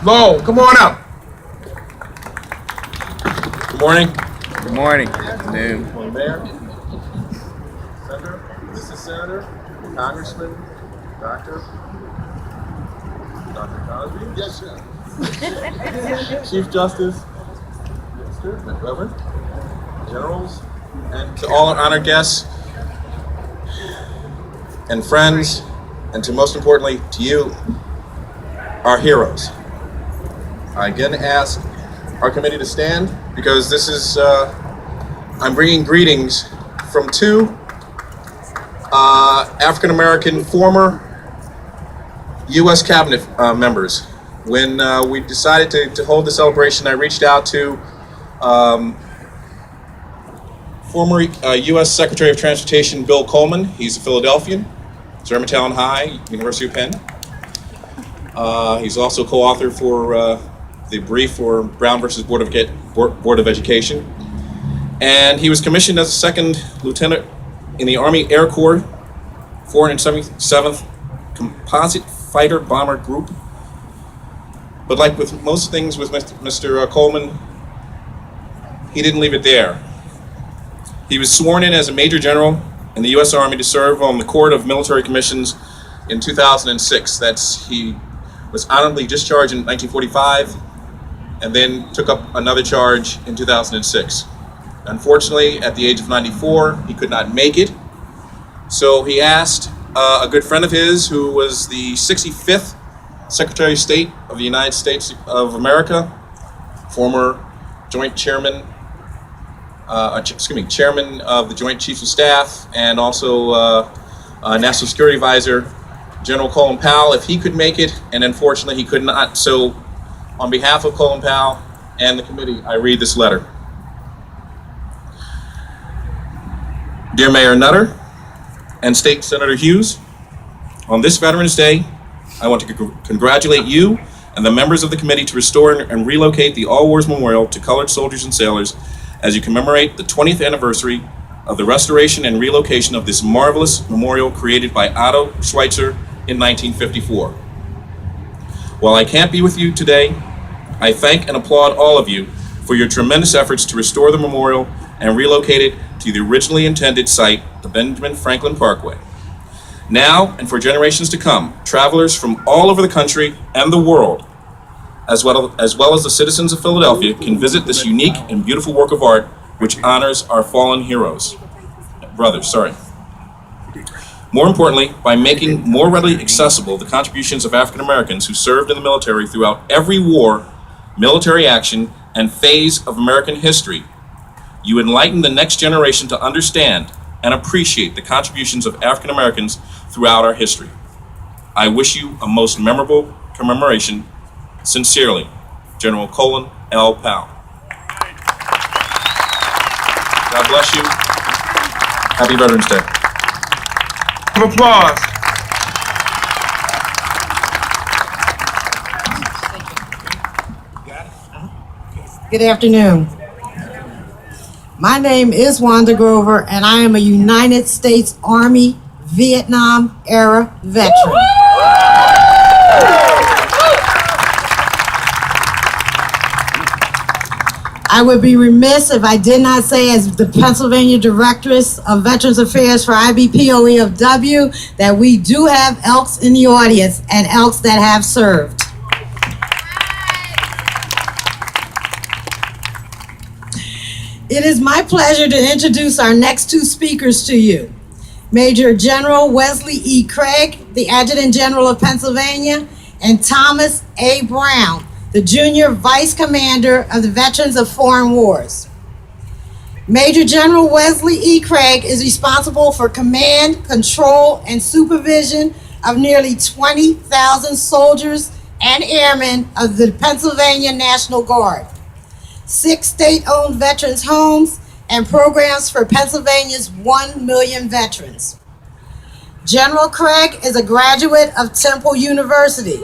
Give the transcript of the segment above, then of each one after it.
Lowell, come on up. Good morning. Good morning. Good afternoon. Good morning, Mayor, Senator, Mrs. Senator, Congressman, Dr. Cosby. Yes, sir. Chief Justice, Minister, Reverend, Generals, and to all our honored guests and friends, and to most importantly, to you, our heroes. I again ask our committee to stand because this is, I'm bringing greetings from two African-American former U.S. cabinet members. When we decided to hold the celebration, I reached out to former U.S. Secretary of Transportation Bill Coleman. He's a Philadelphian, Germantown High, University of Penn. He's also co-author for the brief for Brown versus Board of Education. And he was commissioned as a second lieutenant in the Army Air Corps 477th Composite Fighter Bomber Group. But like with most things with Mr. Coleman, he didn't leave it there. He was sworn in as a Major General in the U.S. Army to serve on the Court of Military Commissions in 2006. He was honorably discharged in 1945 and then took up another charge in 2006. Unfortunately, at the age of 94, he could not make it. So he asked a good friend of his, who was the 65th Secretary of State of the United States of America, former Joint Chairman, Chairman of the Joint Chiefs of Staff, and also National Security Advisor, General Colin Powell, if he could make it, and unfortunately he could not. So on behalf of Colin Powell and the committee, I read this letter. Dear Mayor Nutter and State Senator Hughes, on this Veterans Day, I want to congratulate you and the members of the committee to restore and relocate the All Wars Memorial to colored soldiers and sailors as you commemorate the 20th anniversary of the restoration and relocation of this marvelous memorial created by Otto Schweitzer in 1954. While I can't be with you today, I thank and applaud all of you for your tremendous efforts to restore the memorial and relocate it to the originally intended site, the Benjamin Franklin Parkway. Now, and for generations to come, travelers from all over the country and the world, as well as the citizens of Philadelphia, can visit this unique and beautiful work of art which honors our fallen brothers. More importantly, by making more readily accessible the contributions of African Americans who served in the military throughout every war, military action, and phase of American history, you enlighten the next generation to understand and appreciate the contributions of African Americans throughout our history. I wish you a most memorable commemoration. Sincerely, General Colin L. Powell. God bless you. Happy Veterans Day. Applause. Good afternoon. My name is Wanda Grover, and I am a United States Army Vietnam era veteran. I would be remiss if I did not say, as the Pennsylvania Directress of Veterans Affairs for IBPOEFW, that we do have Elks in the audience and Elks that have served. It is my pleasure to introduce our next two speakers to you. Major General Wesley E. Craig, the Adjutant General of Pennsylvania, and Thomas A. Brown, the Junior Vice Commander of the Veterans of Foreign Wars. Major General Wesley E. Craig is responsible for command, control, and supervision of nearly 20,000 soldiers and airmen of the Pennsylvania National Guard, 6 state-owned veterans homes, and programs for Pennsylvania's 1 million veterans. General Craig is a graduate of Temple University,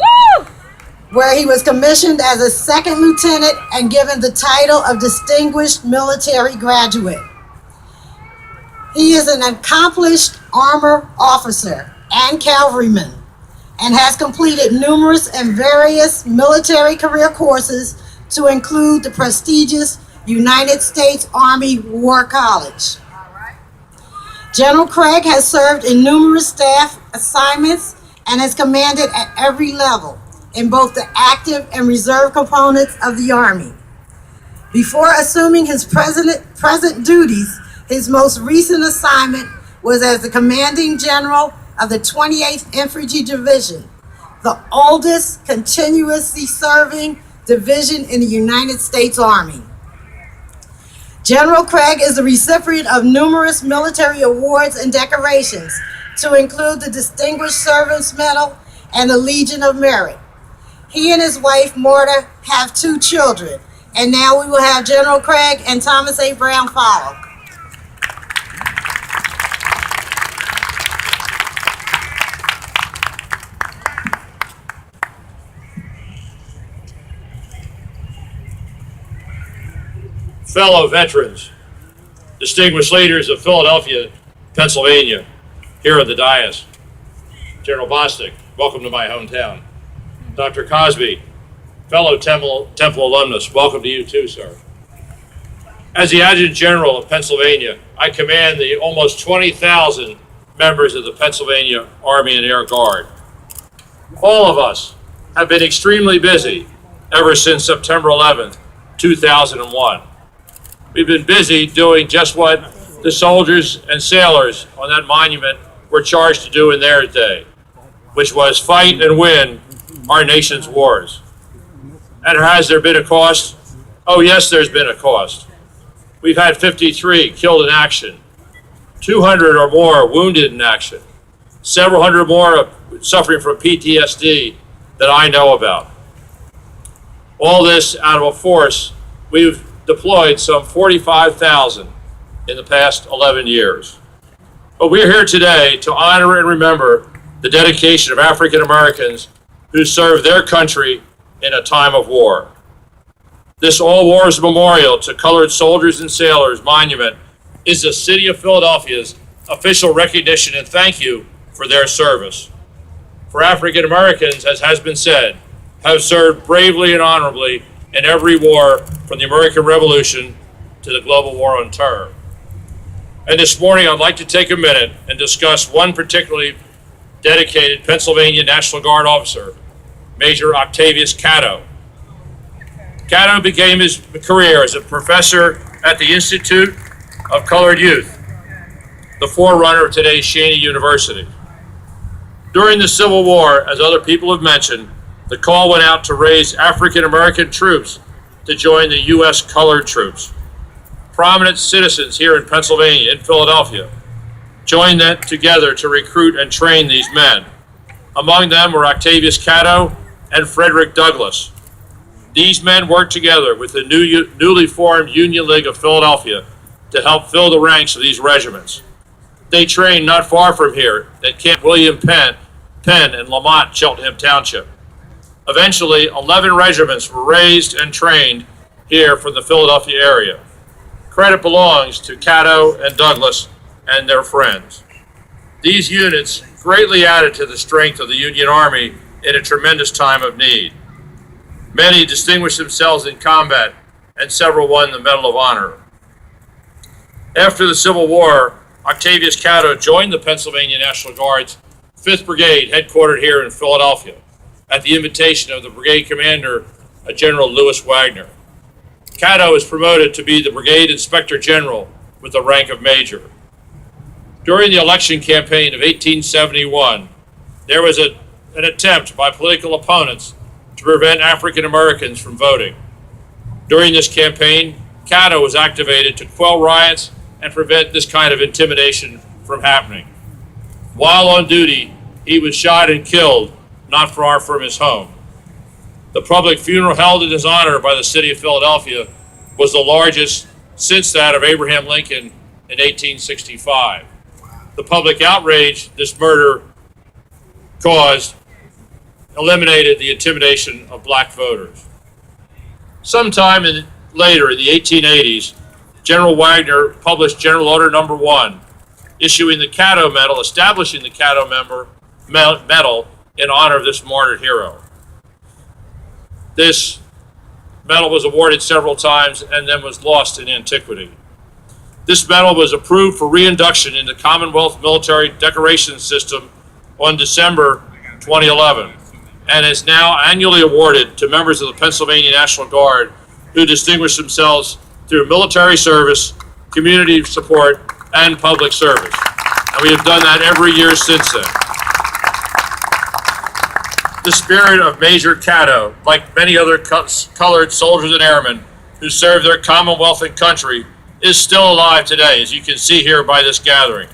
where he was commissioned as a second lieutenant and given the title of Distinguished Military Graduate. He is an accomplished armor officer and cavalryman and has completed numerous and various military career courses to include the prestigious United States Army War College. General Craig has served in numerous staff assignments and has commanded at every level in both the active and reserve components of the Army. Before assuming his present duties, his most recent assignment was as the commanding general of the 28th Infantry Division, the oldest continuously serving division in the United States Army. General Craig is the recipient of numerous military awards and decorations, to include the Distinguished Service Medal and the Legion of Merit. He and his wife, Marta, have 2 children. And now we will have General Craig and Thomas A. Brown follow. Fellow veterans, distinguished leaders of Philadelphia, Pennsylvania, here at the dais. General Bostic, welcome to my hometown. Dr. Cosby, fellow Temple alumnus, welcome to you too, sir. As the Adjutant General of Pennsylvania, I command the almost 20,000 members of the Pennsylvania Army and Air Guard. All of us have been extremely busy ever since September 11th, 2001. We've been busy doing just what the soldiers and sailors on that monument were charged to do in their day, which was fight and win our nation's wars. And has there been a cost? Oh yes, there's been a cost. We've had 53 killed in action, 200 or more wounded in action, several hundred more suffering from PTSD that I know about. All this out of a force we've deployed some 45,000 in the past 11 years. But we're here today to honor and remember the dedication of African Americans who served their country in a time of war. This All Wars Memorial to Colored Soldiers and Sailors Monument is the City of Philadelphia's official recognition and thank you for their service. For African Americans, as has been said, have served bravely and honorably in every war from the American Revolution to the global war on terror. And this morning, I'd like to take a minute and discuss one particularly dedicated Pennsylvania National Guard officer, Major Octavius Catto. Catto began his career as a professor at the Institute of Colored Youth, the forerunner of today's Cheney University. During the Civil War, as other people have mentioned, the call went out to raise African American troops to join the U.S. colored troops. Prominent citizens here in Pennsylvania, in Philadelphia, joined them together to recruit and train these men. Among them were Octavius Catto and Frederick Douglass. These men worked together with the newly formed Union League of Philadelphia to help fill the ranks of these regiments. They trained not far from here at Camp William Penn in Lamont, Cheltenham Township. Eventually, 11 regiments were raised and trained here from the Philadelphia area. Credit belongs to Catto and Douglass and their friends. These units greatly added to the strength of the Union Army in a tremendous time of need. Many distinguished themselves in combat, and several won the Medal of Honor. After the Civil War, Octavius Catto joined the Pennsylvania National Guard's 5th Brigade, headquartered here in Philadelphia, at the invitation of the brigade commander, General Lewis Wagner. Catto was promoted to be the Brigade Inspector General with the rank of Major. During the election campaign of 1871, there was an attempt by political opponents to prevent African Americans from voting. During this campaign, Catto was activated to quell riots and prevent this kind of intimidation from happening. While on duty, he was shot and killed not far from his home. The public funeral held in his honor by the city of Philadelphia was the largest since that of Abraham Lincoln in 1865. The public outrage this murder caused eliminated the intimidation of black voters. Sometime later in the 1880s, General Wagner published General Order Number 1, issuing the Catto Medal, establishing the Catto Medal in honor of this martyred hero. This medal was awarded several times and then was lost in antiquity. This medal was approved for reinduction in the Commonwealth Military Decoration System on December 2011 and is now annually awarded to members of the Pennsylvania National Guard who distinguish themselves through military service, community support, and public service. And we have done that every year since then. The spirit of Major Caddo, like many other colored soldiers and airmen who served their Commonwealth and country, is still alive today, as you can see here by this gathering.